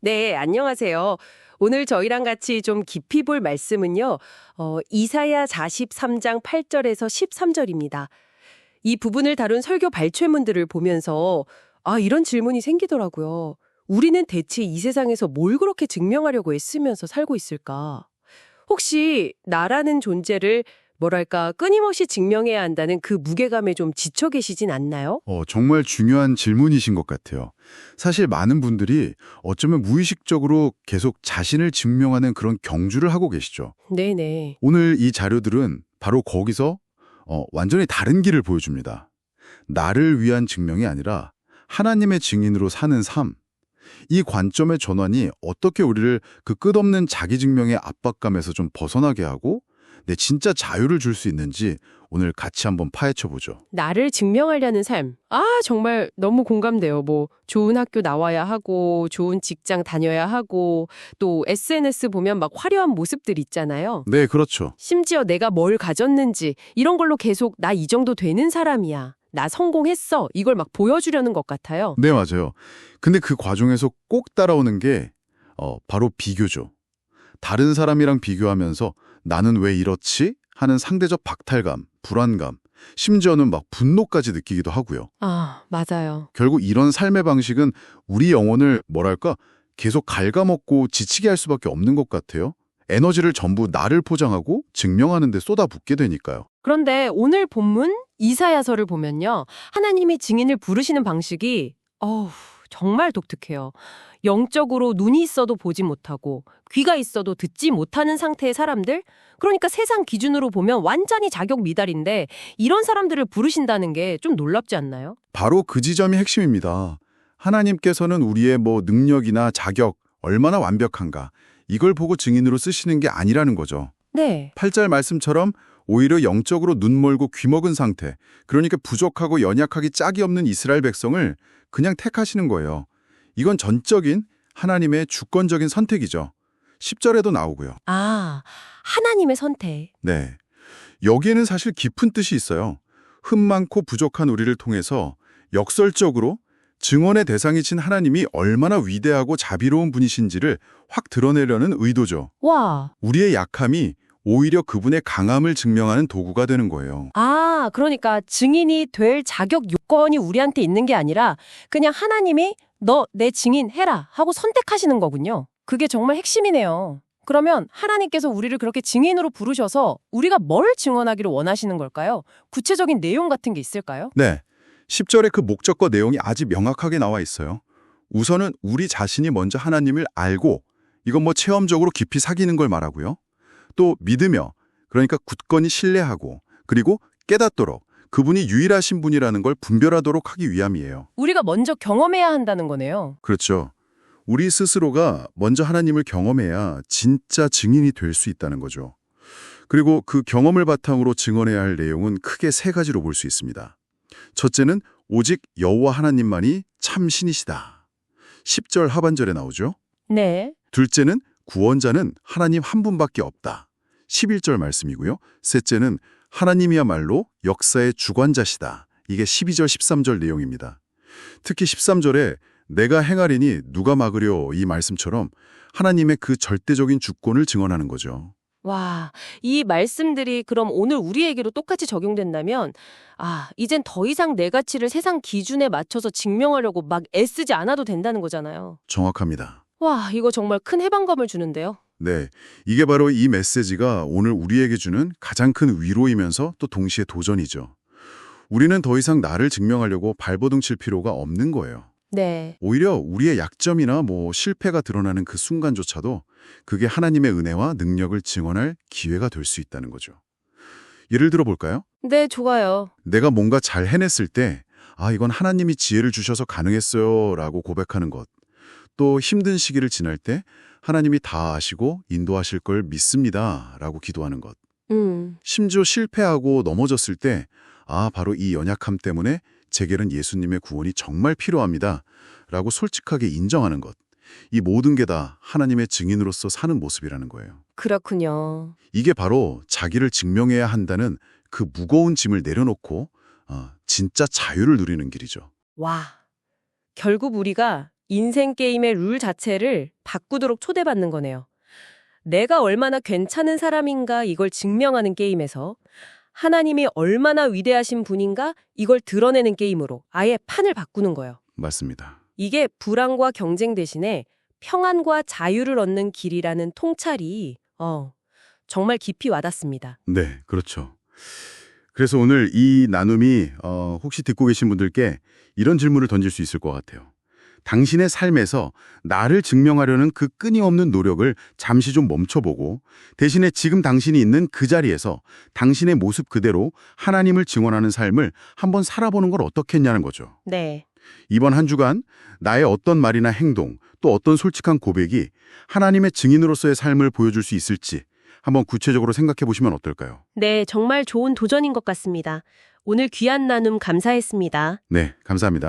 네, 안녕하세요. 오늘 저희랑 같이 좀 깊이 볼 말씀은요, 이사야 43장 8절에서 13절입니다. 이 부분을 다룬 설교 발췌문들을 보면서, 이런 질문이 생기더라고요. 우리는 대체 이 세상에서 뭘 그렇게 증명하려고 애쓰면서 살고 있을까? 혹시 나라는 존재를 뭐랄까, 끊임없이 증명해야 한다는 그 무게감에 좀 지쳐 계시진 않나요? 정말 중요한 질문이신 것 같아요. 사실 많은 분들이 어쩌면 무의식적으로 계속 자신을 증명하는 그런 경주를 하고 계시죠. 네네. 오늘 이 자료들은 바로 거기서 완전히 다른 길을 보여줍니다. 나를 위한 증명이 아니라 하나님의 증인으로 사는 삶. 이 관점의 전환이 어떻게 우리를 그 끝없는 자기 증명의 압박감에서 좀 벗어나게 하고 내 진짜 자유를 줄 수 있는지 오늘 같이 한번 파헤쳐 보죠. 나를 증명하려는 삶. 정말 너무 공감돼요. 뭐, 좋은 학교 나와야 하고, 좋은 직장 다녀야 하고, 또 SNS 보면 막 화려한 모습들 있잖아요. 네, 그렇죠. 심지어 내가 뭘 가졌는지, 이런 걸로 계속 나 이 정도 되는 사람이야. 나 성공했어. 이걸 막 보여주려는 것 같아요. 네, 맞아요. 근데 그 과정에서 꼭 따라오는 게 바로 비교죠. 다른 사람이랑 비교하면서 나는 왜 이렇지? 하는 상대적 박탈감, 불안감, 심지어는 막 분노까지 느끼기도 하고요. 맞아요. 결국 이런 삶의 방식은 우리 영혼을 뭐랄까 계속 갉아먹고 지치게 할 수밖에 없는 것 같아요. 에너지를 전부 나를 포장하고 증명하는 데 쏟아붓게 되니까요. 그런데 오늘 본문 이사야서를 보면요. 하나님이 증인을 부르시는 방식이 정말 독특해요. 영적으로 눈이 있어도 보지 못하고 귀가 있어도 듣지 못하는 상태의 사람들? 그러니까 세상 기준으로 보면 완전히 자격 미달인데 이런 사람들을 부르신다는 게 좀 놀랍지 않나요? 바로 그 지점이 핵심입니다. 하나님께서는 우리의 능력이나 자격, 얼마나 완벽한가 이걸 보고 증인으로 쓰시는 게 아니라는 거죠. 네. 8절 말씀처럼 오히려 영적으로 눈멀고 귀먹은 상태, 그러니까 부족하고 연약하기 짝이 없는 이스라엘 백성을 그냥 택하시는 거예요. 이건 전적인 하나님의 주권적인 선택이죠. 10절에도 나오고요. 하나님의 선택. 네. 여기에는 사실 깊은 뜻이 있어요. 흠 많고 부족한 우리를 통해서 역설적으로 증언의 대상이신 하나님이 얼마나 위대하고 자비로운 분이신지를 확 드러내려는 의도죠. 와. 우리의 약함이 오히려 그분의 강함을 증명하는 도구가 되는 거예요. 그러니까 증인이 될 자격 요건이 우리한테 있는 게 아니라 그냥 하나님이 너 내 증인 해라 하고 선택하시는 거군요. 그게 정말 핵심이네요. 그러면 하나님께서 우리를 그렇게 증인으로 부르셔서 우리가 뭘 증언하기를 원하시는 걸까요? 구체적인 내용 같은 게 있을까요? 네. 10절에 그 목적과 내용이 아주 명확하게 나와 있어요. 우선은 우리 자신이 먼저 하나님을 알고 이건 체험적으로 깊이 사귀는 걸 말하고요. 또 믿으며 그러니까 굳건히 신뢰하고 그리고 깨닫도록 그분이 유일하신 분이라는 걸 분별하도록 하기 위함이에요. 우리가 먼저 경험해야 한다는 거네요. 그렇죠. 우리 스스로가 먼저 하나님을 경험해야 진짜 증인이 될 수 있다는 거죠. 그리고 그 경험을 바탕으로 증언해야 할 내용은 크게 세 가지로 볼 수 있습니다. 첫째는 오직 여호와 하나님만이 참 신이시다. 10절 하반절에 나오죠. 네. 둘째는 구원자는 하나님 한 분밖에 없다. 11절 말씀이고요. 셋째는 하나님이야말로 역사의 주관자시다. 이게 12절, 13절 내용입니다. 특히 13절에 내가 행하리니 누가 막으려 이 말씀처럼 하나님의 그 절대적인 주권을 증언하는 거죠. 와, 이 말씀들이 그럼 오늘 우리에게도 똑같이 적용된다면, 이젠 더 이상 내 가치를 세상 기준에 맞춰서 증명하려고 막 애쓰지 않아도 된다는 거잖아요. 정확합니다. 와, 이거 정말 큰 해방감을 주는데요. 네, 이게 바로 이 메시지가 오늘 우리에게 주는 가장 큰 위로이면서 또 동시에 도전이죠. 우리는 더 이상 나를 증명하려고 발버둥 칠 필요가 없는 거예요. 네. 오히려 우리의 약점이나 실패가 드러나는 그 순간조차도 그게 하나님의 은혜와 능력을 증언할 기회가 될 수 있다는 거죠. 예를 들어 볼까요? 네, 좋아요. 내가 뭔가 잘 해냈을 때 이건 하나님이 지혜를 주셔서 가능했어요 라고 고백하는 것. 또 힘든 시기를 지날 때 하나님이 다 아시고 인도하실 걸 믿습니다 라고 기도하는 것. 심지어 실패하고 넘어졌을 때 바로 이 연약함 때문에 제게는 예수님의 구원이 정말 필요합니다 라고 솔직하게 인정하는 것. 이 모든 게 다 하나님의 증인으로서 사는 모습이라는 거예요. 그렇군요. 이게 바로 자기를 증명해야 한다는 그 무거운 짐을 내려놓고 진짜 자유를 누리는 길이죠. 와, 결국 우리가 인생 게임의 룰 자체를 바꾸도록 초대받는 거네요. 내가 얼마나 괜찮은 사람인가 이걸 증명하는 게임에서 하나님이 얼마나 위대하신 분인가 이걸 드러내는 게임으로 아예 판을 바꾸는 거예요. 맞습니다. 이게 불안과 경쟁 대신에 평안과 자유를 얻는 길이라는 통찰이 정말 깊이 와닿습니다. 네, 그렇죠. 그래서 오늘 이 나눔이 혹시 듣고 계신 분들께 이런 질문을 던질 수 있을 것 같아요. 당신의 삶에서 나를 증명하려는 그 끊임없는 노력을 잠시 좀 멈춰보고 대신에 지금 당신이 있는 그 자리에서 당신의 모습 그대로 하나님을 증언하는 삶을 한번 살아보는 걸 어떻겠냐는 거죠. 네. 이번 한 주간 나의 어떤 말이나 행동 또 어떤 솔직한 고백이 하나님의 증인으로서의 삶을 보여줄 수 있을지 한번 구체적으로 생각해 보시면 어떨까요? 네, 정말 좋은 도전인 것 같습니다. 오늘 귀한 나눔 감사했습니다. 네, 감사합니다.